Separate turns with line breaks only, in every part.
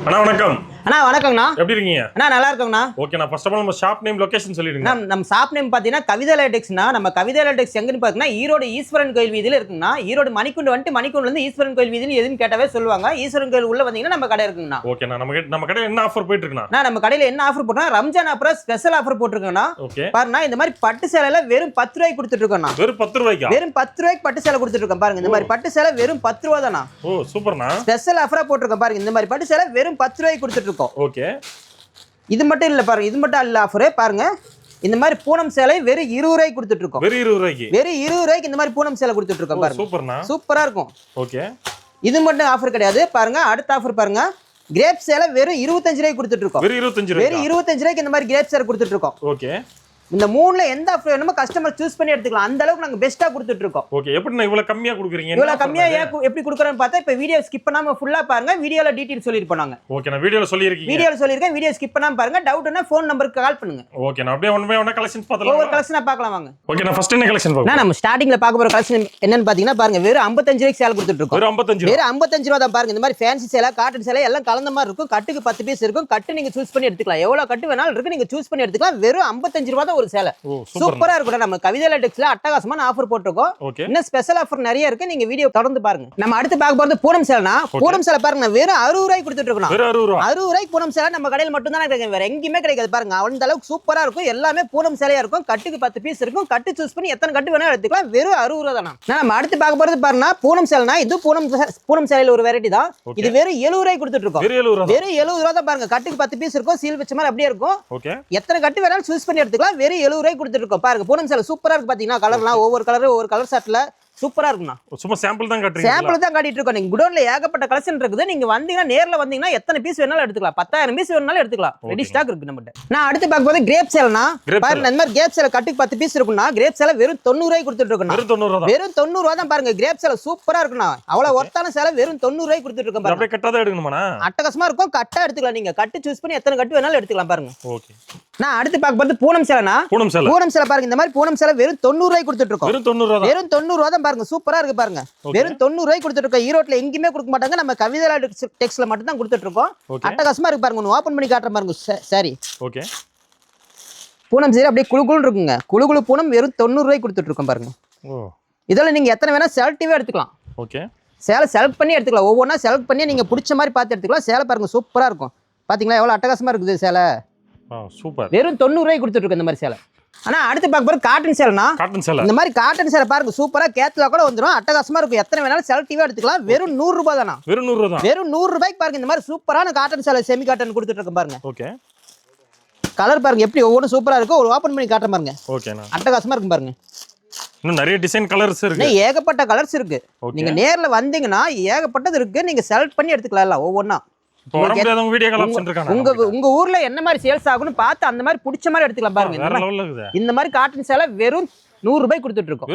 அண்ணா வணக்கம்.
அண்ணா வணக்கங்கண்ணா.
எப்படி இருக்கீங்க?
அண்ணா நல்லா இருக்கோங்கண்ணா.
ஓகேண்ணா. ஃபர்ஸ்ட் ஆஃப் ஆல் நம்ம ஷாப் நேம் லொகேஷன் சொல்லிடுங்க.
நம்ம ஷாப் நேம் பார்த்தீங்கன்னா கவிதா லேடெக்ஸ்னா. நம்ம கவிதா லேடெக்ஸ் எங்கன்னு பார்த்தீங்கன்னா ஈரோடு ஈஸ்வரன் கோயில் வீதியில் இருக்குங்கண்ணா. ஈரோடு மணிக்குண்டு வந்துட்டு மணிக்குண்டுலேருந்து ஈஸ்வரன் கோயில் வீதியில் எதுன்னு கேட்டாவே சொல்லுவாங்க. ஈஸ்வரன் கோயில் உள்ள வந்தீங்கன்னா நம்ம கடை இருக்குங்கண்ணா.
ஓகேண்ணா. நம்ம கடையில் என்ன ஆஃபர் போயிட்டு இருக்குண்ணா?
நம்ம கடையில் என்ன ஆஃபர் போட்டோம், ரம்ஜான் அப்புறம் ஸ்பெஷல் ஆஃபர் போட்டுருக்கோண்ணா.
ஓகே
பாருங்க, இந்த மாதிரி பட்டு சேலையில வெறும் 10 ரூபாய்க்கு கொடுத்துட்டு இருக்கோம்ண்ணா.
வெறும் 10 ரூபாய்க்கு?
வெறும் 10 ரூபாய்க்கு பட்டு சேலை கொடுத்துட்டு இருக்கோம். பாருங்க, இந்த மாதிரி பட்டு சேலை வெறும் 10 ரூபா தானா.
ஓ சூப்பர்ண்ணா.
ஸ்பெஷல் ஆஃபரா போட்டுருக்கோம். பாருங்க, இந்த மாதிரி பட்டு சேலை வெறும் 10 ரூபாய்க்கு கொடுத்துட்டு இருக்கோம்.
ஓகே.
இது மட்டும் இல்ல பாருங்க, இது மட்டும் இல்ல ஆஃபர். பாருங்க, இந்த மாதிரி பூனம் சேலை வெறும் 20 ரூபாய்க்கு கொடுத்துட்டு இருக்கோம்.
வெறும் 20 ரூபாய்க்கு? வெறும்
20 ரூபாய்க்கு இந்த மாதிரி பூனம் சேலை கொடுத்துட்டு இருக்கோம். பாருங்க,
சூப்பர்ண்ணா.
சூப்பரா இருக்கும்.
ஓகே.
இது மட்டும் ஆஃபர் கிடையாது. பாருங்க, அடுத்த ஆஃபர் பாருங்க. கிரேப் சேலை வெறும் 25 ரூபாய்க்கு கொடுத்துட்டு இருக்கோம்.
வெறும் 25 ரூபாய்?
வெறும் 25 ரூபாய்க்கு இந்த மாதிரி கிரேப் சேலை கொடுத்துட்டு இருக்கோம்.
ஓகே.
இந்த மூணுல எந்த ஆஃபர் வேணுமோ கஸ்டமர் சூஸ் பண்ணி எடுத்துக்கலாம். அந்த அளவுக்கு நாங்க பெஸ்டா கொடுத்துட்டு இருக்கோம்.
ஓகே. எப்படிண்ணா இவ்வளவு கம்மியா கொடுக்குறீங்க?
இவ்வளவு கம்மியா எப்படி கொடுக்குறேன்னு பார்த்தா இப்ப வீடியோ ஸ்கிப் பண்ணாம ஃபுல்லா பாருங்க. வீடியோல டீடைல் சொல்லிருப்போம் நாங்க.
ஓகே. நான் வீடியோல சொல்லிருக்கீங்க.
வீடியோல சொல்லிருக்கேன். வீடியோ ஸ்கிப் பண்ணாம பாருங்க. டவுட்னா ஃபோன் நம்பருக்கு கால் பண்ணுங்க.
ஓகே. நான் அப்படியே ஒன் பை ஒன் கலெக்ஷன்ஸ் பார்த்தலாம்.
ஒவ்வொரு கலெக்ஷனா பார்க்கலாம் வாங்க.
ஓகே. நான் ஃபர்ஸ்ட் என்ன கலெக்ஷன் பார்க்கலாம்?
நம்ம ஸ்டார்டிங்ல பார்க்க போற கலெக்ஷன் என்னன்னு பாத்தீங்கன்னா பாருங்க, வெறும் 55 ரூபாய்க்கு சேலை கொடுத்துட்டு இருக்கோம்.
வெறும் 55
வெறும் 55 ரூபா தான். பாருங்க, இந்த மாதிரி ஃபேன்சி சேலை, காட்டன் சேலை எல்லாம் கலந்த மாதிரி இருக்கும். கட்டுக்கு 10 பீஸ் இருக்கும். கட்டு நீங்க சூஸ் பண்ணி எடுத்துக்கலாம். எவ்வளவு கட்டு வேணாலும் இருக்கு, நீங்க சூஸ் பண்ணி எடுத்துக்கலாம். வெறும் 55 ரூபா தான் ஒரு சேலை. சூப்பரா இருக்கும். நம்ம கவிதா லேடெக்ஸ்ல அட்டகாசமான ஆஃபர் போட்டுருக்கோம். இன்னும் ஸ்பெஷல் ஆஃபர் நிறைய இருக்கு. நீங்க வீடியோ தொடர்ந்து பாருங்க. நம்ம அடுத்து பார்க்க போறது பூனம் சேலைனா. பூனம் சேலை பாருங்க, வெறும் 60 ரூபாய்க்கு கொடுத்துட்டு இருக்கோம்.
வெறும் 60
ரூபாய்க்கு பூனம் சேலை நம்ம கடையில் மட்டும் தான் கிடைக்கும். வேற எங்கேயுமே கிடைக்காது. பாருங்க, அந்த அளவுக்கு சூப்பரா இருக்கும். எல்லாமே பூனம் சேலையா இருக்கும். கட்டுக்கு 10 பீஸ் இருக்கும். கட்டு சூஸ் பண்ணி எத்தனை கட்டு வேணாலும் எடுத்துக்கலாம். வெறும் 60 ரூபா தான். நம்ம அடுத்து பார்க்க போறது பாருங்க, பூனம் சேலைனா. இது பூனம் சேலையில ஒரு வெரைட்டி தான். இது வெறும் 70 ரூபாய்க்கு கொடுத்துட்டு இருக்கோம். வெறும் 70 ரூபா தான். பாருங்க, கட்டுக்கு 10 பீஸ் இருக்கும். சீல் வச்ச மாதிரி அப்படியே இருக்கும். எத்தனை கட்டு வேணாலும் சூஸ் பண்ணி எடுத்துக்கலாம். வெறும் 70 ரூபாய்க்கு கொடுத்துட்டு இருக்கோம். பாருங்க, பூனம் சேலை சூப்பரா இருக்கு. பாத்தீங்கன்னா கலர்லாம் ஒவ்வொரு கலர் சாட்ல சூப்பரா இருக்குண்ணா.
சும்மா சாம்பிள் தான் காட்டுறீங்க?
சாம்பிள் தான் காட்டிட்டு இருக்கோம். நீங்க குடோன்ல ஏகப்பட்ட கலெக்ஷன் இருக்குது. நீங்க வந்தீங்கன்னா, நேர்ல வந்தீங்கன்னா எத்தனை பீஸ் வேணாலும் எடுத்துக்கலாம். 10,000 பீஸ் வேணாலும் எடுத்துக்கலாம். ரெடி ஸ்டாக் இருக்கு நம்மகிட்ட. நான் அடுத்து பார்க்க போது கிரேப் சேலைனா. பாருங்க, இந்த மாதிரி கிரேப் சேலை கட்டுக்கு 10 பீஸ் இருக்கும்னா. கிரேப் சேலை வெறும் 90 ரூபாய்க்கு கொடுத்துட்டு இருக்கோம். வெறும் 90 ரூபா தான். பாருங்க, கிரேப் சேலை சூப்பரா இருக்குண்ணா. அவ்வளவு ஒர்த்தான சேலை வெறும் 90 ரூபாய்க்கு கொடுத்துட்டு இருக்கோம். பாருங்க,
அப்படியே கட்டாத எடுக்கணுமா?
அட்டகாசமா இருக்கும். கட்டா எடுத்துக்கலாம். நீங்க கட்டு சூஸ் பண்ணி எத்தனை கட்டு வேணாலும் எடுத்துக்கலாம். பாருங்க.
ஓகே.
நான் அடுத்து பார்க்க போது பூனம் சேலைனா. பூனம் சேலை பாருங்க, இந்த மாதிரி பூனம் சேலை வெறும் 90 ரூபாய்க்கு கொடுத்துட்டு இருக்கோம். வெறும் 90 ரூபா தான். பாருங்க, சூப்பரா இருக்கு. பாருங்க, வெறும் 90 ரூபாய்க்கு கொடுத்துட்டு இருக்கோம். ஈரோட்ல எங்கேயுமே கொடுக்க மாட்டாங்க. நம்ம கவிதா லேடெக்ஸ்ல மட்டும் தான் கொடுத்துட்டு இருக்கோம். அட்டகாசமா இருக்கு. பாருங்க, ஓபன் பண்ணி காட்டுற பாருங்க. சரி,
ஓகே.
பூனம் சேலை அப்படியே குளு இருக்குங்க. குளு பூனம் வெறும் 90 ரூபாய்க்கு கொடுத்துட்டு இருக்கோம். பாருங்க, இதெல்லாம் நீங்க எத்தனை வேணா செலக்டிவா எடுத்துக்கலாம்.
ஓகே.
சேலை செலக்ட் பண்ணி எடுத்துக்கலாம். ஒவ்வொன்றா செலக்ட் பண்ணி நீங்க பிடிச்ச மாதிரி பார்த்து எடுத்துக்கலாம். சேலை பாருங்க, சூப்பரா இருக்கும். பாத்தீங்களா எவ்வளவு அட்டகாசமா இருக்குது சேலை.
சூப்பர்.
வெறும் 90 ரூபாய்க்கு கொடுத்துட்டு இருக்கோம் இந்த மாதிரி சேலை. ஆனா அடுத்து பார்க்க போறது காட்டன் சேலைனா. இந்த மாதிரி காட்டன் சேலை பாருங்க, சூப்பரா கேத்துல கூட வந்துடும். அட்டகாசமா இருக்கும். எத்தனை வேணாலும் செலக்டிவா எடுத்துக்கலாம். வெறும் 100 ரூபாய் தானா. வெறும் 100 ரூபாய்க்கு பாருங்க, இந்த மாதிரி சூப்பரான காட்டன் சேலை செமி காட்டன் கொடுத்துட்டு இருக்கோம். பாருங்க, ஓகே. கலர் பாருங்க எப்படி ஒவ்வொன்றும் சூப்பரா இருக்கும். ஒரு ஓபன் பண்ணி காட்டுறேன் பாருங்க. ஓகேண்ணா. அட்டகாசமா இருக்கும். பாருங்க,
இன்னும் நிறைய டிசைன் கலர்ஸ் இருக்கு.
ஏகப்பட்ட கலர்ஸ் இருக்கு. நீங்க நேர்ல வந்தீங்கன்னா ஏகப்பட்டது இருக்கு. நீங்க செலக்ட் பண்ணி எடுத்துக்கலாம் ஒவ்வொன்னா. உங்க ஊர்ல என்ன மாதிரி சேல்ஸ் ஆகும்னு பார்த்து அந்த மாதிரி பிடிச்ச மாதிரி எடுத்துக்கலாம். பாருங்க, இந்த மாதிரி காட்டன் சேலை வெறும் 100 ரூபாய் கொடுத்துட்டு இருக்கோம்.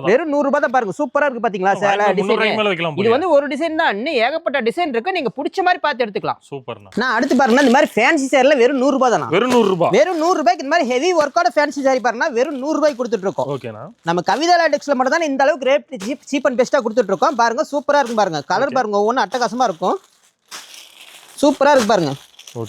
வெறும் 100 ரூபாய் தான். பாருங்க, சூப்பரா இருக்கு. பாத்தீங்களா சேலை டிசைன். இது வந்து ஒரு டிசைன் தான். இன்னும் ஏகப்பட்ட டிசைன் இருக்கு. நீங்க பிடிச்ச மாதிரி பார்த்து எடுத்துக்கலாம். சூப்பர். நான் அடுத்து பாருங்க, இந்த மாதிரி ஃபேன்சி சேலைல வெறும் 100 ரூபாய் தானா. வெறும் 100 ரூபாய்க்கு இந்த மாதிரி ஹெவி ஒர்க்கோட ஃபேன்சி சாரி பாருங்க, வெறும் 100 ரூபாய்க்கு கொடுத்துட்டு இருக்கோம். ஓகேனா. நம்ம கவிதா லேடெக்ஸ்ல மட்டும் தான் இந்த அளவுக்கு ரேட் சீப் அண்ட் பெஸ்டா கொடுத்துட்டு இருக்கோம். பாருங்க, சூப்பரா இருக்கும். பாருங்க, கலர் பாருங்க, ஒவ்வொன்றும் அட்டகாசமா இருக்கும். சூப்பரா இருக்கு. பாருங்க,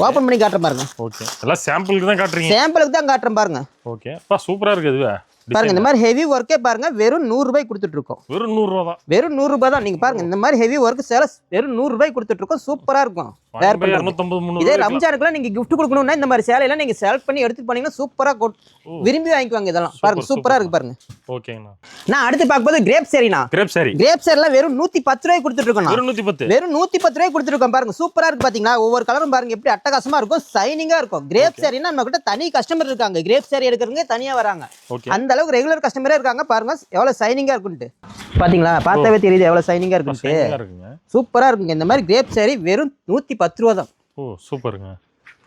ஓபன் பண்ணி காட்டுறேன் பாருங்க. ஓகே. எல்லாம் சாம்பிளுக்கு தான் காட்டுறீங்க? சாம்பிளுக்கு தான் காட்டுறேன். பாருங்க, ஓகே. சூப்பரா இருக்கு. இதுவே பாருங்க, இந்த மாதிரி ஹெவி ஒர்க்கே பாருங்க, வெறும் 100 ரூபாய் கொடுத்துட்டு இருக்கோம். வெறும் 100 ரூபாய் தான். வெறும் 100 ரூபாய் தான். நீங்க பாருங்க, இந்த மாதிரி ஹெவி ஒர்க் சேலை வெறும் 100 ரூபாய் கொடுத்துட்டு இருக்கோம். சூப்பரா இருக்கும். இதே ரம்ஜானுக்குலாம் நீங்க கிஃப்ட் கொடுக்கணும்னா இந்த மாதிரி சேலை எல்லாம் நீங்க செலக்ட் பண்ணி எடுத்து போனீங்கன்னா சூப்பரா விரும்பி வாங்கிக்குவாங்க. இதெல்லாம் பாருங்க, சூப்பரா இருக்கு. பாருங்க, ஓகேங்கண்ணா. நான் அடுத்து பார்க்கும்போது கிரேப் சேரினா. கிரேப் சேரிலாம் வெறும் 110 ரூபாய் கொடுத்துட்டு இருக்கோம். வெறும் 110 ரூபாய் கொடுத்துட்டு இருக்கோம். பாருங்க, சூப்பரா இருக்கு. பாத்தீங்களா ஒவ்வொரு கலரும் பாருங்க எப்படி அட்டகாசமா இருக்கும், சைனிங்கா இருக்கும். கிரேப் சேரினா நம்ம கிட்ட தனி கஸ்டமர் இருக்காங்க. கிரேப் சேரி எடுக்கிறவங்க தனியா வராங்க. அந்த அளவுக்கு ரெகுலர் கஸ்டமரே இருக்காங்க. பாருங்க எவ்வளவு சைனிங்கா இருக்குன்ட்டு. பாத்தீங்களா, பார்த்தாவே தெரியுது எவ்வளவு சைனிங்கா இருக்குன்ட்டு. சூப்பரா இருக்குங்க. இந்த மாதிரி கிரேப் சேரி வெறும் 110 ரூபா தான். ஓ சூப்பருங்க.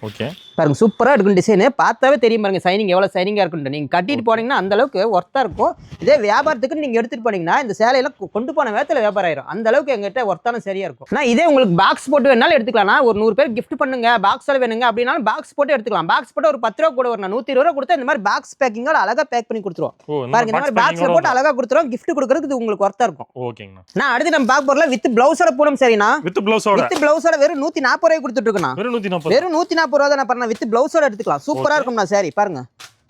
ஓகே.
பாருங்க சூப்பரா இருக்கும் டிசைன். பார்த்தாவே தெரியும் பாருங்க சைனிங் எவ்வளவு சைனிங்கா இருக்குன்னு. நீங்க கட்டிட்டு போனீங்கன்னா அந்த அளவுக்கு ஒர்த்தா இருக்கும். இதே வியாபாரத்துக்கு நீங்க எடுத்துட்டு போனீங்கன்னா இந்த சேலையெல்லாம் கொண்டு போன வேத்துல வியாபாரம் ஆயிரும். அந்த அளவுக்கு எங்கிட்ட ஒர்த்தான சரியா இருக்கும். நான் இதே உங்களுக்கு பாக்ஸ் போட்டு வேணாலும் எடுத்துக்கலாம். ஒரு 100 பேர் கிஃப்ட் பண்ணுங்க பாக்ஸால வேணுங்க அப்படின்னாலும் பாக்ஸ் போட்டு எடுத்துக்கலாம். பாக்ஸ் போட்டு ஒரு 10 ரூபா கூட ஒரு 120 ரூபா கொடுத்தா இந்த மாதிரி பாக்ஸ் பேக்கிங்கோட அழகா பேக் பண்ணி கொடுத்துருவோம். பாருங்க இந்த மாதிரி பாக்ஸ்ல போட்டு அழகா கொடுத்துருவோம். கிஃப்ட் கொடுக்கறதுக்கு இது உங்களுக்கு ஒர்த்தா இருக்கும்.
ஓகேங்கண்ணா.
நான் அடுத்து நம்ம பார்க்க போறல வித் பிளவுஸோட பூனம் சரினா.
வித் பிளவுஸோட
வெறும் 140 ரூபாய் கொடுத்துட்டு இருக்கேன். வெறும் 140 ரூபா தான் பண்ண. வித் பிளவுஸோட எடுத்துக்கலாம். சூப்பரா இருக்கும்ண்ணா சாரி. பாருங்க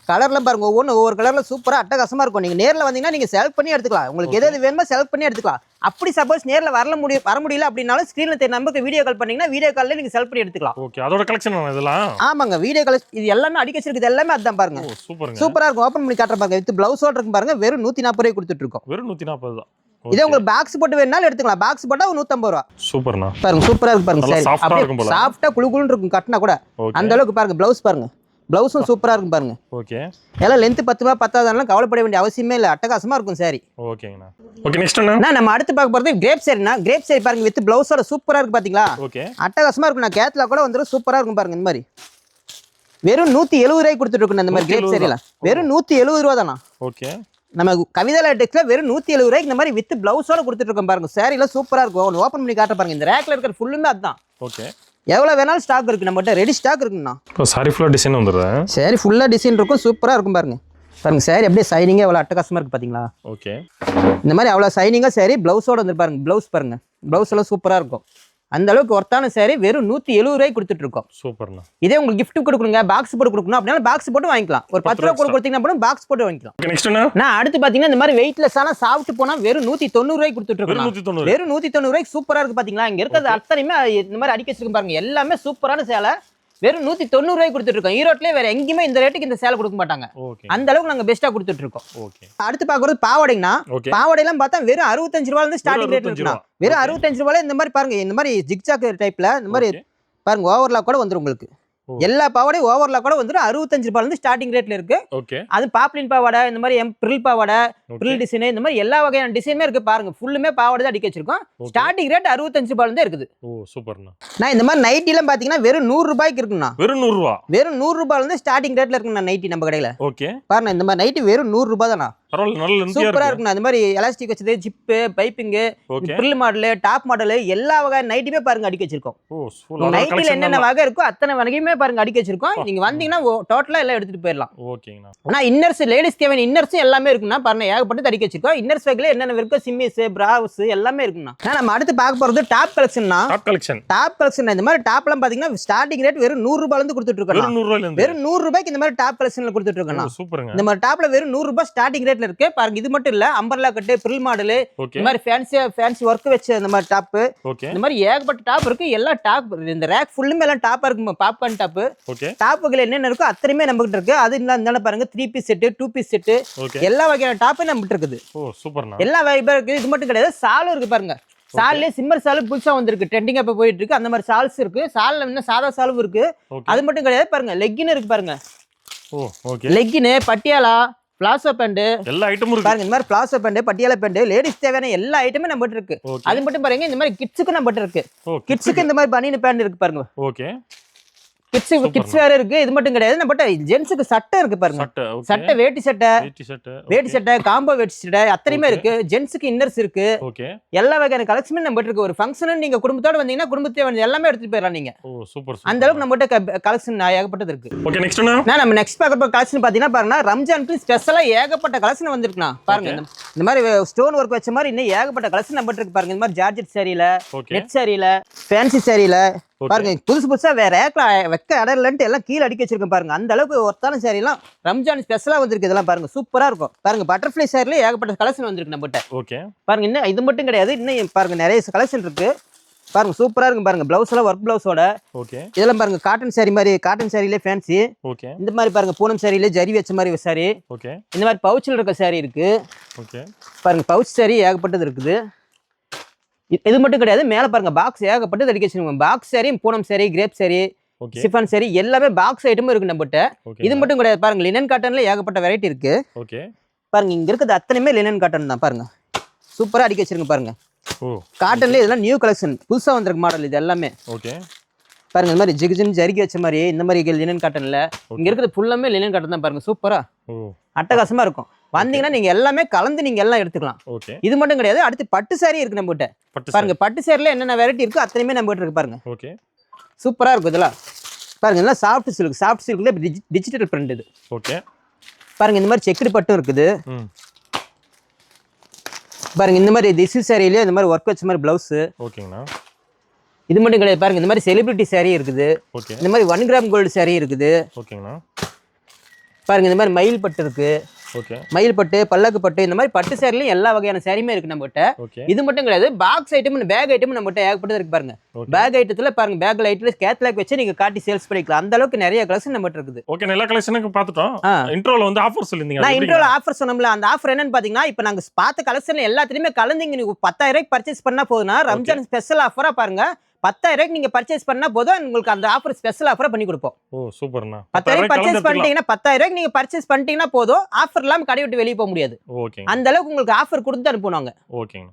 கலர்ல பாருங்க ஒவ்வொரு கலர்ல சூப்பரா அட்டகாசமா இருக்கும். நீங்க நேர்ல வந்தீங்கன்னா நீங்க செலக்ட் பண்ணி எடுத்துக்கலாம். உங்களுக்கு எது வேணுமோ செலக்ட் பண்ணி எடுத்துக்கலாம். அப்படி சப்போஸ் நேர்ல வர முடியல அப்படினாலும் ஸ்கிரீன்ல தெரிய நம்பருக்கு வீடியோ கால் பண்ணீங்கன்னா வீடியோ கால்ல நீங்க செலக்ட் பண்ணி எடுத்துக்கலாம்.
ஓகே. அதோட கலெக்ஷன் இதெல்லாம். ஆமாங்க
வீடியோ கால் இது எல்லாமே அடிக்க வச்சிருக்கு. எல்லாமே அதான் பாருங்க. சூப்பரா இருக்கும். ஓபன் பண்ணி காட்டுற பாருங்க. வித் பிளவுஸோட இருக்கும் பாருங்க. வெறும் 140 ரூபாய் கொடுத்துட்டு இருக்கோம்.
வெறும் 140 தான்.
இதே உங்களுக்கு பாக்ஸ் போட்டு வேணாலும் எடுத்துக்கலாம். பாக்ஸ் போட்டா 150 ரூபா.
சூப்பர்ண்ணா.
பாருங்க சூப்பரா இருக்கு பாருங்க. சரி அப்படியே சாஃப்ட்டா குளுகுளுன்னு இருக்கும் கட்டினா கூட. அந்த அளவுக்கு பாருங்க. பிளவுஸ் பாருங்க. பிளவுஸும் சூப்பரா இருக்கும் பாருங்க. ஓகே. எல்லாம் லென்த் 10 ரூபா 10 கவலைப்பட வேண்டிய அவசியமே இல்ல. அட்டகாசமா இருக்கும் சாரி.
ஓகேங்கண்ணா. ஓகே நெக்ஸ்ட் என்ன?
நம்ம அடுத்து பார்க்க போறது கிரேப் சாரினா. கிரேப் சாரி பாருங்க வித் பிளவுஸோட சூப்பரா இருக்கு பாத்தீங்களா?
ஓகே.
அட்டகாசமா இருக்கும். நான் கேட்ல கூட வந்துரும் சூப்பரா இருக்கும் பாருங்க. இந்த மாதிரி வெறும் 170 ரூபாய் கொடுத்துட்டு இருக்கோம். இந்த மாதிரி கிரேப் சாரில வெறும் 170 ரூபா தானா? ஓகே. நம்ம கவிதா லேட்டெக்ஸ்ல வெறும் 170 ரூபாய்க்கு இந்த மாதிரி வித் பிளவுஸோட கொடுத்துட்டு இருக்கோம் பாருங்க. சாரில சூப்பரா இருக்கும். ஓபன் பண்ணி காட்ட பாருங்க. இந்த ரேக்ல இருக்கிற ஃபுல்லுமே அதான். ஓகே. எவ்வளவு வேணாலும் ஸ்டாக் இருக்கு நம்மகிட்ட. ரெடி ஸ்டாக் இருக்குண்ணா.
சாரி ஃபுல்லா டிசைன் வந்துடுது.
சாரி ஃபுல்லா டிசைன் இருக்கும். சூப்பரா இருக்கும் பாருங்க. பாருங்க சாரி அப்படியே சைனிங்கா எவ்வளவு அட்டகாசமா இருக்கு பாத்தீங்களா? ஓகே. இந்த மாதிரி அவ்வளவு சைனிங்கா சாரி பிளவுஸோட வந்து பாருங்க. பிளவுஸ் பாருங்க. பிளவுஸ் எல்லாம் சூப்பரா இருக்கும். அந்த அளவுக்கு ஒர்த்தான சாரி வெறும் 170 ரூபாய்க்கு கொடுத்துட்டு இருக்கோம். சூப்பர்ண்ணா. இதே உங்களுக்கு gift கொடுக்கணுங்க பாக்ஸ் போட்டு கொடுக்கணும் அப்படினா பாக்ஸ் போட்டு வாங்கிக்கலாம். ஒரு 10 ரூபாய் கொடுத்தீங்கன்னா போதும் பாக்ஸ் போட்டு வாங்கிக்கலாம். நெக்ஸ்ட் என்ன? நான் அடுத்து பாத்தீங்கன்னா இந்த மாதிரி வெயிட்லெஸ்ஸான சாஃப்ட் போனா வெறும் 190 ரூபாய்க்கு கொடுத்துட்டு இருக்கோம். வெறும் 190 ரூபாய்க்கு சூப்பரா இருக்கு பாத்தீங்களா? இங்க இருக்கிறது அத்தனையுமே இந்த மாதிரி அடிக்க வச்சிருக்கேன் பாருங்க. எல்லாமே சூப்பரான சேலை. வெறும் 190 ரூபாய்க்கு கொடுத்துட்டு இருக்கோம். ஈரோட்லயே வேற எங்கேயுமே இந்த ரேட்டுக்கு இந்த சேலை கொடுக்க மாட்டாங்க. அந்த அளவுக்கு நாங்க பெஸ்டா கொடுத்துட்டு இருக்கோம். அடுத்து பாக்குறது பாவாடைனா. பாவாடைலாம் பார்த்தா வெறும் 65 ரூபாயில இருந்து ஸ்டார்டிங் ரேட் இருக்குண்ணா. வெறும் 65 ரூபாயில இந்த மாதிரி பாருங்க. இந்த மாதிரி ஜிக்ஜாக் டைப்ல இந்த மாதிரி பாருங்க ஓவர்லாக் கூட வந்துரும் உங்களுக்கு. எல்லா பாவாடையும் ஓவர்லாக் கூட வந்துரும். 65 ரூபாயில இருந்து ஸ்டார்டிங் ரேட்ல இருக்கு. அது பாப்ளின் பாவாடை இந்த மாதிரி பிரில் பாவாடை பிரில் டிசைன் இந்த மாதிரி எல்லா வகையான டிசைனுமே இருக்கு பாருங்க. ஃபுல்லுமே பாவாடை தான் அடிக்க வச்சிருக்கோம். ஸ்டார்டிங் ரேட் 65 ரூபாயில இருந்து இருக்குது. ஓ சூப்பர்ண்ணா. நான் இந்த மாதிரி நைட்டி எல்லாம் பாத்தீங்கன்னா வெறும் 100 ரூபாய்க்கு இருக்குண்ணா. வெறும் 100 ரூபா. வெறும் 100 ரூபாயில இருந்து ஸ்டார்டிங் ரேட்ல இருக்குண்ணா நைட்டி நம்ம கடையில. ஓகே. பாருங்க இந்த மாதிரி நைட்டி வெறும் 100 ரூபாய் தானா. சூப்பரா இருக்குண்ணா. இந்த மாதிரி எலாஸ்டிக் வச்சது zip piping frill model top model எல்லா வகை நைட்டியுமே பாருங்க அடிக்க வச்சிருக்கோம். நைட்டில என்னென்ன வகை இருக்கோ அத்தனை வகையுமே பாருங்க அடிக்க வச்சிருக்கோம். நீங்க வந்தீங்கன்னா டோட்டலா எல்லாம் எடுத்துட்டு போயிடலாம். ஓகேங்கண்ணா. ஆனா இன்னர்ஸ் லேடிஸ் தேவையான இன்னர்ஸ் எல்லாமே இருக்குண்ணா. பாருங்க ஏகப்பட்டு அடிக்க வச்சிருக்கோம். இன்னர்ஸ் வகையில என்னென்ன இருக்கோ சிம்மிஸ் பிராவ்ஸ் எல்லாமே இருக்குண்ணா. நம்ம அடுத்து பார்க்க போறது டாப் கலெக்ஷன். டாப் கலெக்ஷன் இந்த மாதிரி டாப் எல்லாம் பாத்தீங்கன்னா ஸ்டார்டிங் ரேட் வெறும் 100 ரூபாயில இருந்து கொடுத்துட்டு இருக்கோம். வெறும் 100 ரூபாய்க்கு இந்த மாதிரி டாப் கலெக்ஷன்ல கொடுத்துட்டு இருக்கோம். இந்த மாதிரி டாப்ல வெறும் 100 ரூபாய் ஸ்டார்டிங் ரேட்ல இருக்கு பாருங்க. இது மட்டும் இல்ல அம்பர்லா கட்டு பிரில் மாடல் இந்த மாதிரி ஃபேன்சி ஒர்க் வச்ச இந்த மாதிரி டாப் இந்த மாதிரி ஏகப்பட்ட டாப் இருக்கு. எல்லா டாப் இந்த ரேக் ஃபுல்லுமே எல்லாம் டாப்பா இருக்கு. பாப்கார்ன் டாப் டாப்புகள் என்னென்ன இருக்கோ அத்தனையுமே நம்ம கிட்ட இருக்கு. அது இல்லாம பாருங்க 3 பீஸ் செட் 2 பீஸ் செட் எல்லா வகையான டாப்பும் நம்ம கிட்ட இருக்குது. எல்லா வகையும் இருக்கு. இது மட்டும் கிடையாது சாலும் இருக்கு பாருங்க. சால்லே சிம்மர் சால் புதுசா வந்திருக்கு. ட்ரெண்டிங்கா இப்ப போயிட்டு இருக்கு. அந்த மாதிரி சால்ஸ் இருக்கு. சால்ல இன்னும் சாதா சாலும் இருக்கு. அது மட்டும் கிடையாது பாருங்க லெக்கின் இருக்கு பாருங்க. லெக்கின் பட்டியாலா பிளாசோ பேண்ட் எல்லா ஐட்டமும் இருக்கு பாருங்க. இந்த மாதிரி palazzo pant Patiala pant ladies தேவையான எல்லா ஐட்டமும் நம்ம கிட்ட இருக்கு. அது மட்டும் பாருங்க இந்த மாதிரி கிட்ஸுக்கு நம்ம கிட்ட இருக்கு. கிட்ஸுக்கு இந்த மாதிரி பனியன் பேண்ட் இருக்கு பாருங்க. ஓகே. கிட்ஸ் வேற இருக்கு. இது மட்டும் கிடையாது நம்ம கிட்ட ஜென்ஸுக்கு சட்டை இருக்கு பாருங்க. சட்டை வேட்டி சட்டை காம்போ வேட்டி சட்டை அத்தனையுமே இருக்கு. ஜென்ஸுக்கு இன்னர்ஸ் இருக்கு. எல்லா வகையான கலெக்ஷனும் நம்ம கிட்ட இருக்கு. ஒரு ஃபங்க்ஷன் நீங்க குடும்பத்தோட வந்தீங்கன்னா குடும்பத்தை எல்லாமே எடுத்துட்டு போயிடலாம் நீங்க. அந்த அளவுக்கு நம்ம கிட்ட கலெக்ஷன் ஏகப்பட்டது இருக்கு. ஓகே நெக்ஸ்ட் என்ன? நம்ம நெக்ஸ்ட் பார்க்க கலெக்ஷன் பாத்தீங்கன்னா பாருங்க ரம்ஜானுக்கு ஸ்பெஷலா ஏகப்பட்ட கலெக்ஷன் வந்திருக்குண்ணா. பாருங்க இந்த மாதிரி ஸ்டோன் ஒர்க் வச்ச மாதிரி இன்னும் ஏகப்பட்ட கலெக்ஷன் நம்ம இருக்கு பாருங்க. இந்த மாதிரி ஜார்ஜெட் சாரியில நெட் சாரியில ஃபேன்சி சாரியில பாருங்க புதுசா வேற வெக்க அடலன்ட்டு எல்லாம் கீழே அடிக்க வச்சிருக்கேன் பாருங்க. அந்த அளவுக்கு ஒர்த்தான சாரி எல்லாம் ரம்ஜான் ஸ்பெஷலா வந்திருக்கு. இதெல்லாம் பாருங்க சூப்பரா இருக்கும் பாருங்க. பட்டர்ஃபிளை சாரில ஏகப்பட்ட கலெக்ஷன் வந்திருக்கு நம்ம கிட்ட. ஓகே பாருங்க. இன்னும் இது மட்டும் கிடையாது. இன்னும் பாருங்க நிறைய கலெக்ஷன் இருக்கு பாருங்க. சூப்பரா இருக்கும் பாருங்க. பிளவுஸ் எல்லாம் ஒர்க் பிளவுஸோட. ஓகே. இதெல்லாம் பாருங்க காட்டன் சாரி மாதிரி காட்டன் சாரியிலே ஃபேன்சி. ஓகே. இந்த மாதிரி பாருங்க பூனம் சாரியிலே ஜரி வச்ச மாதிரி சாரி. ஓகே. இந்த மாதிரி பவுச்சில் இருக்க சாரி இருக்கு. ஓகே. பாருங்க பவுச் சாரி ஏகப்பட்டது இருக்குது. இது மட்டும் கிடையாது. மேல பாருங்க பாக்ஸ் ஏகப்பட்டது அடிக்க வச்சிருக்கோம். Box sari Poonam sari crepe sari chiffon sari எல்லாமே பாக்ஸ் ஐட்டமும் இருக்கு நம்ம கிட்ட. இது மட்டும் கிடையாது பாருங்க லினன் காட்டன்ல ஏகப்பட்ட வெரைட்டி இருக்கு. ஓகே. பாருங்க இங்க இருக்குது அத்தனையுமே லினன் காட்டன் தான் பாருங்க. சூப்பரா அடிக்க வச்சிருங்க பாருங்க. காட்டன்ல இதெல்லாம் நியூ கலெக்ஷன் புதுசா வந்திருக்கு மாடல் இது எல்லாமே. ஓகே. பாருங்க இந்த மாதிரி ஜிகுஜின்னு ஜரிகை வச்ச மாதிரி இந்த மாதிரி லினன் காட்டன்ல இங்க இருக்கிறது ஃபுல்லாமே லினன் காட்டன் தான் பாருங்க சூப்பரா அட்டகாசமா இருக்கும் வந்தீங்கன்னா நீங்க எல்லாமே கலந்து நீங்க எல்லாம் எடுத்துக்கலாம்
ஓகே
இது மட்டும் கிடையாது அடுத்து பட்டு சாரி இருக்கு நம்ம கிட்ட பாருங்க பட்டு சாரில என்னென்ன வெரைட்டி இருக்கு அத்தனையுமே நம்ம கிட்ட இருக்கு பாருங்க
ஓகே
சூப்பரா இருக்கும் இதெல்லாம் பாருங்க இதெல்லாம் சாஃப்ட் சில்க்ல டிஜிட்டல் பிரிண்ட் இது
ஓகே
பாருங்க இந்த மாதிரி செக்குடு பட்டும் இருக்குது பாருங்க இந்த மாதிரி திசு சாரியிலே இந்த மாதிரி ஒர்க் வச்ச மாதிரி பிளவுஸ்
ஓகேங்கண்ணா
இது மட்டும் கிடையாது பாருங்க இந்த மாதிரி செலிபிரிட்டி சாரி இருக்குது
ஓகே
இந்த மாதிரி 1 கிராம் கோல்டு சாரி இருக்குது
ஓகேங்கண்ணா
பாருங்க இந்த மாதிரி மயில் பட்டு இருக்கு
ஓகே
மயில் பட்டு பல்லக்கு பட்டு இந்த மாதிரி பட்டு சாரிலையும் எல்லா வகையான சாரியுமே இருக்கு நம்ம கிட்ட
ஓகே
இது மட்டும் கிடையாது பாக்ஸ் ஐட்டம் பேக் ஐட்டம் நம்ம கிட்ட ஏகப்பட்டது இருக்கு பாருங்க பேக் ஐட்டத்துல பாருங்க பேக் ஐட்டத்துல கேட்லாக் வச்சு நீங்க காட்டி சேல்ஸ் பண்ணிக்கலாம் அந்த அளவுக்கு நிறைய கலெக்ஷன் நம்ம கிட்ட இருக்குது
ஓகே எல்லா கலெக்ஷனுக்கு பார்த்துட்டோம் இன்ட்ரோல வந்து ஆஃபர் சொல்லிருந்தீங்க
நான் இன்ட்ரோல ஆஃபர் சொன்னோம்ல அந்த ஆஃபர் என்னன்னு பாத்தீங்கன்னா இப்போ நாங்க பார்த்த கலெக்ஷன்ல எல்லாத்துலயுமே கலந்தீங்க நீங்க 10000 ரூபாய்க்கு பர்ச்சேஸ் பண்ணா போதுனா ரம்ஜான் ஸ்பெஷல் ஆஃபரா பாருங்க 10000 ரூபாய்க்கு நீங்க பர்ச்சேஸ் பண்ணா போதும் உங்களுக்கு அந்த ஆஃபர் ஸ்பெஷல் ஆஃபரா பண்ணி கொடுப்போம்
ஓ சூப்பர்ண்ணா
10000 பர்ச்சேஸ் பண்ணிட்டீங்கன்னா 10000 ரூபாய்க்கு நீங்க பர்ச்சேஸ் பண்ணிட்டீங்கன்னா போதும் ஆஃபர் இல்லாம கடை விட்டு வெளியே போக முடியாது
ஓகே
அந்த அளவுக்கு உங்களுக்கு ஆஃபர் கொடுத்து அனுப்புவாங்க
ஓகேங்க